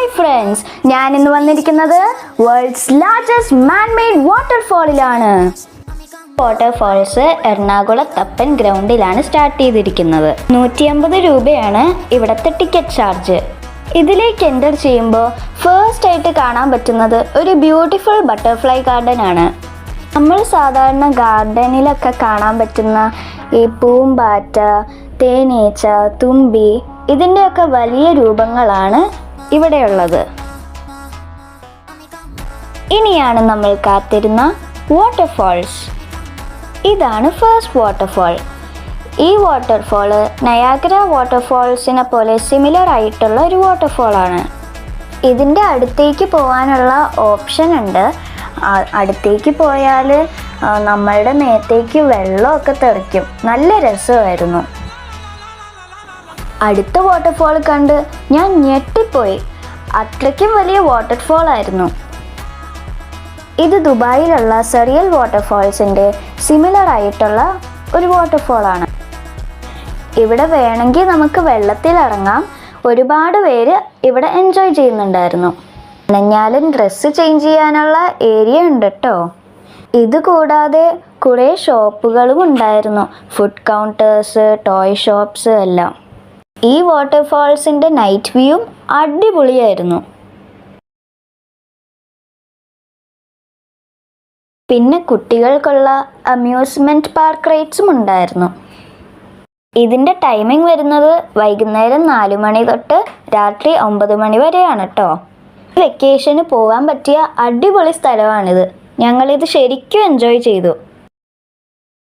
Hi friends, ഞാൻ ഇന്ന് വന്നിരിക്കുന്നത് വേൾഡ്സ് ലാർജസ്റ്റ് മാൻമെയ്ഡ് വാട്ടർഫാളിലാണ്. വാട്ടർഫാൾസ് എറണാകുളത്തപ്പൻ ഗ്രൗണ്ടിലാണ് സ്റ്റാർട്ട് ചെയ്തിരിക്കുന്നത്. 150 രൂപയാണ് ഇവിടുത്തെ ടിക്കറ്റ് ചാർജ്. ഇതിലേക്ക് എൻ്റർ ചെയ്യുമ്പോൾ ഫസ്റ്റ് ആയിട്ട് കാണാൻ പറ്റുന്നത് ഒരു ബ്യൂട്ടിഫുൾ ബട്ടർഫ്ലൈ ഗാർഡൻ ആണ്. നമ്മൾ സാധാരണ ഗാർഡനിലൊക്കെ കാണാൻ പറ്റുന്ന ഈ പൂമ്പാറ്റ, തേനീച്ച, തുമ്പി ഇതിൻ്റെയൊക്കെ വലിയ രൂപങ്ങളാണ് ഇവിടെയുള്ളത്. ഇനിയാണ് നമ്മൾ കാത്തിരുന്ന വാട്ടർഫാൾസ്. ഇതാണ് ഫസ്റ്റ് വാട്ടർഫാൾ. ഈ വാട്ടർഫാള് നയാഗ്ര വാട്ടർഫാൾസിനെ പോലെ സിമിലർ ആയിട്ടുള്ള ഒരു വാട്ടർഫാളാണ്. ഇതിൻ്റെ അടുത്തേക്ക് പോകാനുള്ള ഓപ്ഷൻ ഉണ്ട്. അടുത്തേക്ക് പോയാൽ നമ്മളുടെ മേത്തേക്ക് വെള്ളമൊക്കെ തെറിക്കും. നല്ല രസമായിരുന്നു. അടുത്ത വാട്ടർഫാൾ കണ്ട് ഞാൻ ഞെട്ടിപ്പോയി. അത്രയ്ക്കും വലിയ വാട്ടർഫാൾ ആയിരുന്നു. ഇത് ദുബായിലുള്ള സെറിയൽ വാട്ടർഫാൾസിൻ്റെ സിമിലർ ആയിട്ടുള്ള ഒരു വാട്ടർഫാളാണ്. ഇവിടെ വേണമെങ്കിൽ നമുക്ക് വെള്ളത്തിൽ ഇറങ്ങാം. ഒരുപാട് പേര് ഇവിടെ എൻജോയ് ചെയ്യുന്നുണ്ടായിരുന്നു. നനഞ്ഞാലും ഡ്രസ്സ് ചേഞ്ച് ചെയ്യാനുള്ള ഏരിയ ഉണ്ട് കേട്ടോ. ഇത് കൂടാതെ കുറേ ഷോപ്പുകളും ഉണ്ടായിരുന്നു. ഫുഡ് കൗണ്ടേഴ്സ്, ടോയ് ഷോപ്സ് എല്ലാം. ഈ വാട്ടർഫാൾസിൻ്റെ നൈറ്റ് വ്യൂവും അടിപൊളിയായിരുന്നു. പിന്നെ കുട്ടികൾക്കുള്ള അമ്യൂസ്മെൻറ്റ് പാർക്ക് റൈഡ്സും ഉണ്ടായിരുന്നു. ഇതിൻ്റെ ടൈമിംഗ് വരുന്നത് വൈകുന്നേരം 4 മണി തൊട്ട് രാത്രി 9 മണി വരെയാണ് കേട്ടോ. വെക്കേഷന് പോകാൻ പറ്റിയ അടിപൊളി സ്ഥലമാണിത്. ഞങ്ങളിത് ശരിക്കും എൻജോയ് ചെയ്തു.